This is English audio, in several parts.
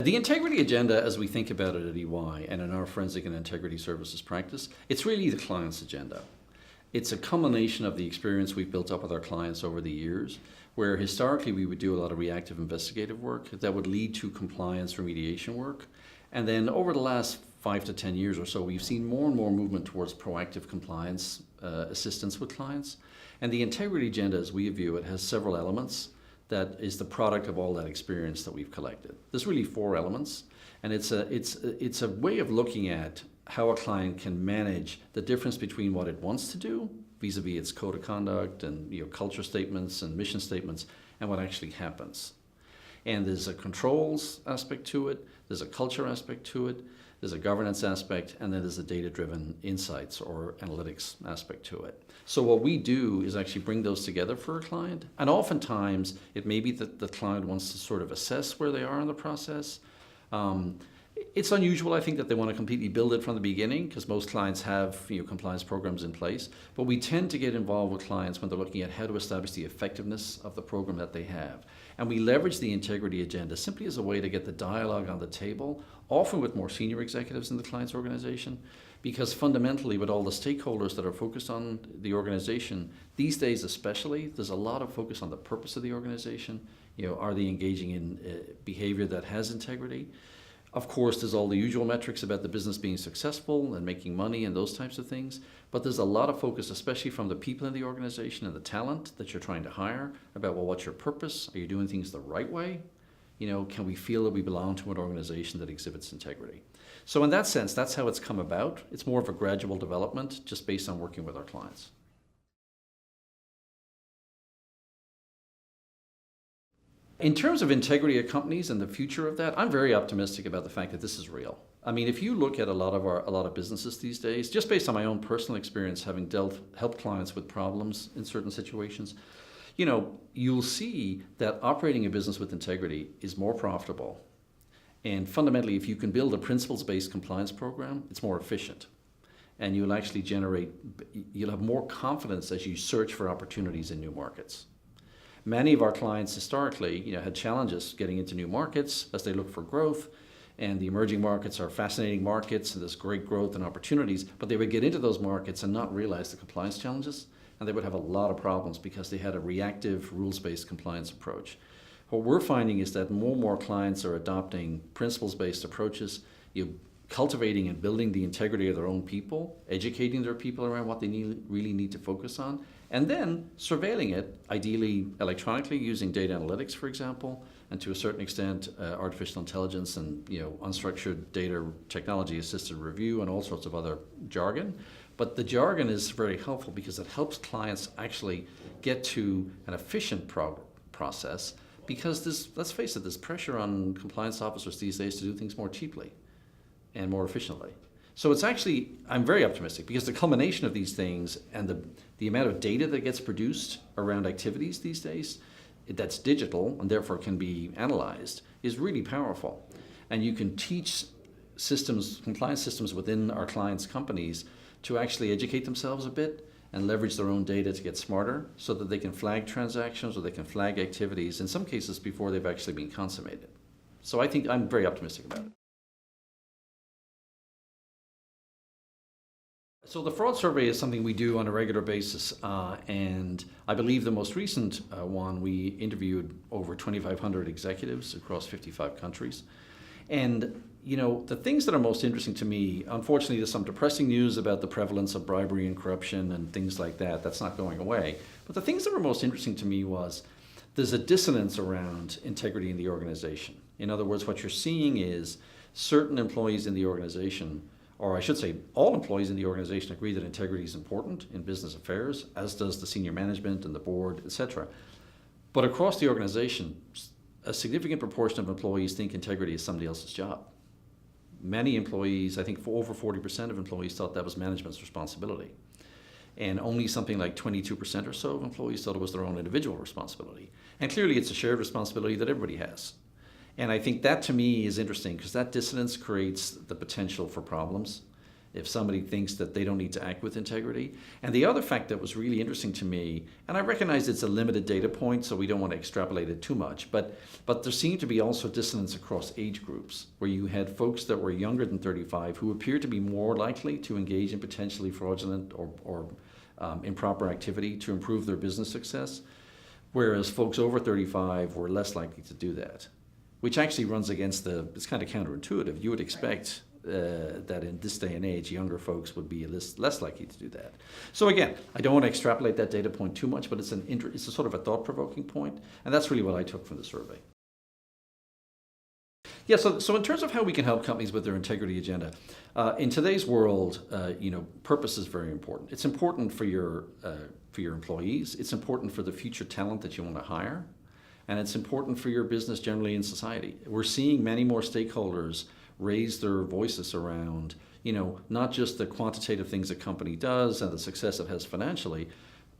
The integrity agenda, as we think about it at EY and in our forensic and integrity services practice, it's really the client's agenda. It's a culmination of the experience we've built up with our clients over the years, where historically we would do a lot of reactive investigative work that would lead to compliance remediation work. And then over the last 5 to 10 years or so, we've seen more and more movement towards proactive compliance assistance with clients. And the integrity agenda, as we view it, has several elements that is the product of all that experience that we've collected. There's really 4 elements, and it's a way of looking at how a client can manage the difference between what it wants to do, vis-a-vis its code of conduct and culture statements and mission statements, and what actually happens. And there's a controls aspect to it, there's a culture aspect to it, there's a governance aspect, and then there's a data-driven insights or analytics aspect to it. So what we do is actually bring those together for a client, and oftentimes it may be that the client wants to sort of assess where they are in the process. It's unusual, I think, that they want to completely build it from the beginning, because most clients have compliance programs in place. But we tend to get involved with clients when they're looking at how to establish the effectiveness of the program that they have. And we leverage the integrity agenda simply as a way to get the dialogue on the table, often with more senior executives in the client's organization, because fundamentally with all the stakeholders that are focused on the organization, these days especially, there's a lot of focus on the purpose of the organization. Are they engaging in behavior that has integrity? Of course, there's all the usual metrics about the business being successful and making money and those types of things, but there's a lot of focus, especially from the people in the organization and the talent that you're trying to hire, about, well, what's your purpose? Are you doing things the right way? Can we feel that we belong to an organization that exhibits integrity? So in that sense, that's how it's come about. It's more of a gradual development, just based on working with our clients. In terms of integrity of companies and the future of that, I'm very optimistic about the fact that this is real. I mean, if you look at a lot of businesses these days, just based on my own personal experience, having helped clients with problems in certain situations, you'll see that operating a business with integrity is more profitable. And fundamentally, if you can build a principles-based compliance program, it's more efficient. And you'll actually you'll have more confidence as you search for opportunities in new markets. Many of our clients historically, had challenges getting into new markets as they look for growth, and the emerging markets are fascinating markets, and there's great growth and opportunities, but they would get into those markets and not realize the compliance challenges, and they would have a lot of problems because they had a reactive, rules-based compliance approach. What we're finding is that more and more clients are adopting principles-based approaches, cultivating and building the integrity of their own people, educating their people around what they really need to focus on, and then surveilling it, ideally electronically, using data analytics, for example, and to a certain extent, artificial intelligence and unstructured data technology-assisted review and all sorts of other jargon. But the jargon is very helpful because it helps clients actually get to an efficient process, because let's face it, there's pressure on compliance officers these days to do things more cheaply and more efficiently. So it's actually, I'm very optimistic, because the culmination of these things and the amount of data that gets produced around activities these days that's digital and therefore can be analyzed is really powerful. And you can teach compliance systems within our clients' companies to actually educate themselves a bit and leverage their own data to get smarter, so that they can flag transactions or they can flag activities, in some cases before they've actually been consummated. So I think I'm very optimistic about it. So the fraud survey is something we do on a regular basis, and I believe the most recent one, we interviewed over 2,500 executives across 55 countries. And the things that are most interesting to me, unfortunately there's some depressing news about the prevalence of bribery and corruption and things like that. That's not going away. But the things that were most interesting to me was there's a dissonance around integrity in the organization. In other words, what you're seeing is certain employees in the organization, or I should say all employees in the organization, agree that integrity is important in business affairs, as does the senior management and the board, etc. But across the organization, a significant proportion of employees think integrity is somebody else's job. Many employees, I think over 40% of employees, thought that was management's responsibility. And only something like 22% or so of employees thought it was their own individual responsibility. And clearly it's a shared responsibility that everybody has. And I think that to me is interesting, because that dissonance creates the potential for problems. if somebody thinks that they don't need to act with integrity. And the other fact that was really interesting to me, and I recognize it's a limited data point, so we don't want to extrapolate it too much, but there seemed to be also dissonance across age groups, where you had folks that were younger than 35 who appeared to be more likely to engage in potentially fraudulent or improper activity to improve their business success, whereas folks over 35 were less likely to do that, which actually runs against it's kind of counterintuitive. You would expect that in this day and age, younger folks would be less likely to do that. So again, I don't want to extrapolate that data point too much, but it's a sort of a thought-provoking point, and that's really what I took from the survey. Yeah, so in terms of how we can help companies with their integrity agenda, in today's world, purpose is very important. It's important for your employees. It's important for the future talent that you want to hire, and it's important for your business generally in society. We're seeing many more stakeholders raise their voices around, not just the quantitative things a company does and the success it has financially,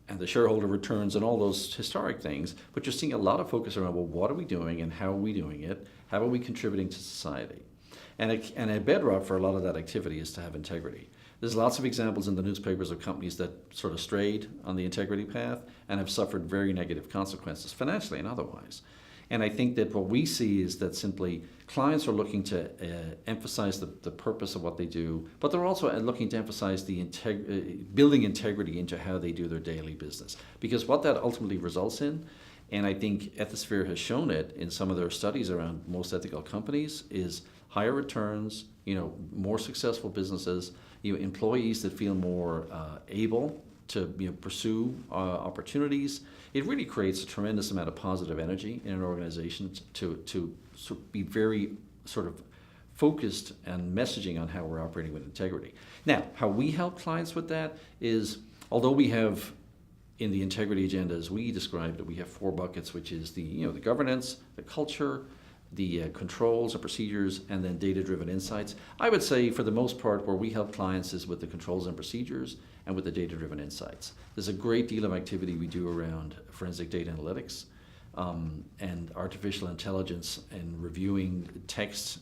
and the shareholder returns and all those historic things, but you're seeing a lot of focus around, well, what are we doing and how are we doing it? How are we contributing to society? And a bedrock for a lot of that activity is to have integrity. There's lots of examples in the newspapers of companies that sort of strayed on the integrity path and have suffered very negative consequences, financially and otherwise. And I think that what we see is that simply clients are looking to emphasize the purpose of what they do, but they're also looking to emphasize the building integrity into how they do their daily business. Because what that ultimately results in, and I think Ethisphere has shown it in some of their studies around most ethical companies, is higher returns, more successful businesses, employees that feel more able to pursue opportunities. It really creates a tremendous amount of positive energy in an organization to be very sort of focused and messaging on how we're operating with integrity. Now, how we help clients with that is, although we have in the integrity agenda, as we described it, we have 4 buckets, which is the governance, the culture, the controls and procedures, and then data-driven insights. I would say for the most part where we help clients is with the controls and procedures and with the data-driven insights. There's a great deal of activity we do around forensic data analytics and artificial intelligence and reviewing text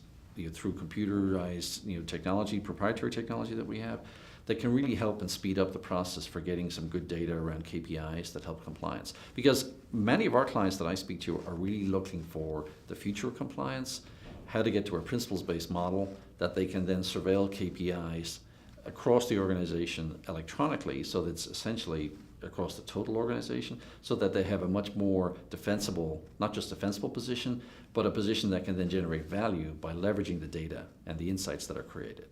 through computerized technology, proprietary technology that we have, that can really help and speed up the process for getting some good data around KPIs that help compliance. Because many of our clients that I speak to are really looking for the future of compliance, how to get to a principles-based model that they can then surveil KPIs across the organization electronically, so that it's essentially across the total organization, so that they have a much more defensible, not just defensible position, but a position that can then generate value by leveraging the data and the insights that are created.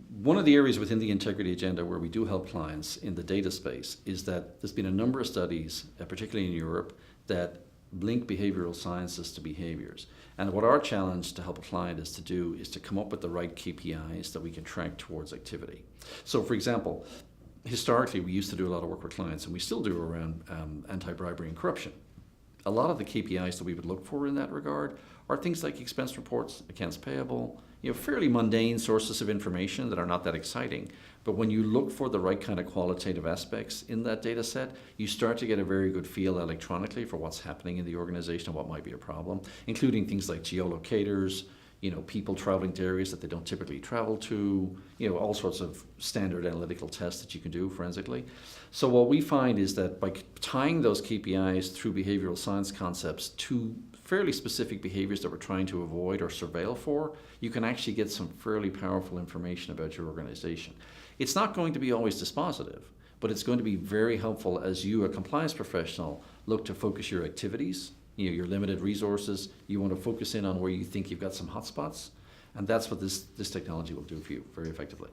One of the areas within the integrity agenda where we do help clients in the data space is that there's been a number of studies, particularly in Europe, that link behavioral sciences to behaviors. And what our challenge to help a client is to do is to come up with the right KPIs that we can track towards activity. So for example, historically we used to do a lot of work with clients, and we still do, around anti-bribery and corruption. A lot of the KPIs that we would look for in that regard are things like expense reports, accounts payable, fairly mundane sources of information that are not that exciting. But when you look for the right kind of qualitative aspects in that data set, you start to get a very good feel electronically for what's happening in the organization and what might be a problem, including things like geolocators, people traveling to areas that they don't typically travel to, all sorts of standard analytical tests that you can do forensically. So what we find is that by tying those KPIs through behavioral science concepts to fairly specific behaviors that we're trying to avoid or surveil for, you can actually get some fairly powerful information about your organization. It's not going to be always dispositive, but it's going to be very helpful as you, a compliance professional, look to focus your activities, your limited resources. You want to focus in on where you think you've got some hotspots, and that's what this technology will do for you very effectively.